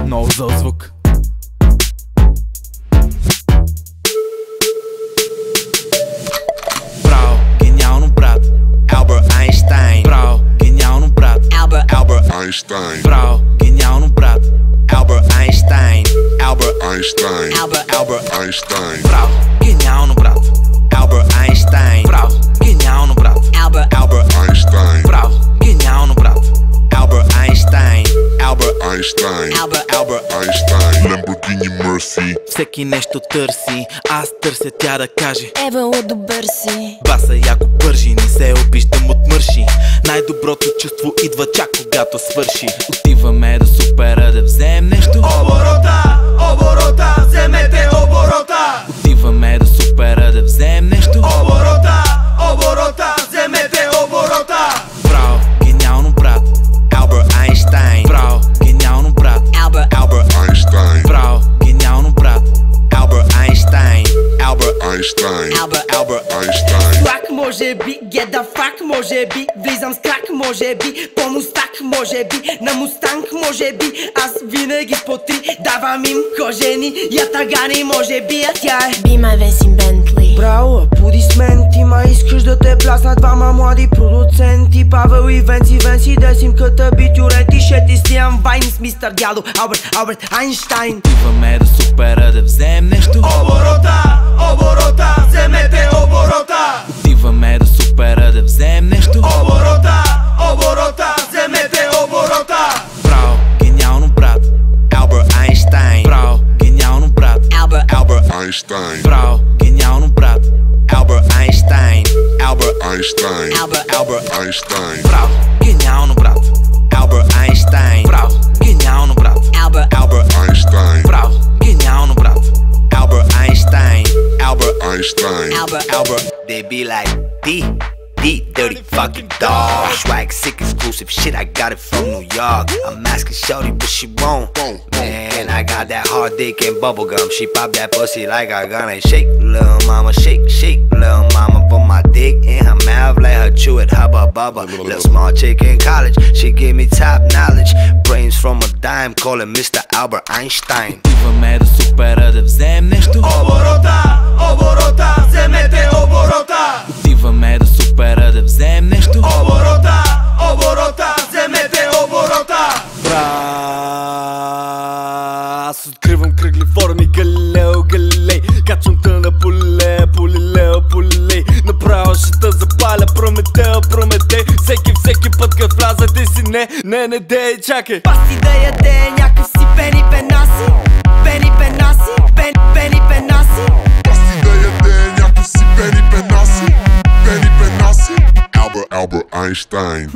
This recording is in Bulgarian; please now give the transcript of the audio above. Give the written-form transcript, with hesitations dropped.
Много за звук. Браво, гениално брат. Albert Einstein. Браво, гениално брат. Albert Einstein. Браво, гениално брат. Albert Einstein. Albert Einstein. Albert Einstein. Браво, гениално брат. Albert Einstein. Браво, гениално брат. Albert Einstein. Браво, гениално брат. Albert Einstein. Albert Einstein. Albert Einstein. Lamborghini Mercy. Всеки нещо търси, аз търся тя да каже: Евала, добър си. баса яко пържи, не се обиждам от мърши. Най-доброто чувство идва чак когато свърши. Отиваме до супера да вземем нещо. Оборота, вземете оборота. Отиваме до супера да вземем нещо. Оборота, вземете оборота. Браво, гениално брат. Albert Einstein. Браво, гениално брат. Albert Einstein. Браво, гениално брат. Albert Einstein. Albert Einstein. Einstein. Флак може би, get the fuck може би. Влизам с крак може би, по мустак може би, на мустанг може би. Аз винаги по три, давам им кожени, ятагани може би, а тя е Be my Весин Бентли. браво, аплодисменти, ма искаш да те пляснат двама млади продуценти. Павел и Венси, десимката битюрети. Ще ти снимам вайн с мистер дядо Алберт Айнштайн. Отиваме до супера да вземем нещо. Оборота, вземете оборота. Отиваме до супера да вземем нещо. Оборота, вземете оборота. Браво, гениално брат. Albert Einstein. Браво, гениално брат. Albert Einstein. Браво, гениално брат. Albert Einstein. Einstein. Albert Einstein. Браво, гениално брат. Albert Einstein. Браво, гениално брат. Albert Einstein. Браво, гениално брат. Albert Einstein. Einstein. Albert. They be like D, dirty fucking dog. Swag sick, exclusive shit, I got it from New York. I'm asking shorty, but she won't. Man, I got that hard dick and bubble gum. She pop that pussy like a gun and shake, little mama, shake, little mama. Put my dick in her mouth, let her chew it, hubba bubba. Little small chick in college, she give me top knowledge. Brains from a dime, call him Mr. Albert Einstein. Отиваме до супера да вземем нещо. Оборота, вземете оборота. Отиваме до супера да вземем нещо. Оборота, вземете оборота. Аз откривам кръгли форми, Галилео Галилей. Качвам те на поле, направо ще те запаля, Прометей. Всеки път къв вляза ти си, не дей, чакай. Пасти да яде някакъв си Бени Бенаси. Бени Бенаси. Пасти да яде някакъв си Бени Бенаси. Albert Einstein.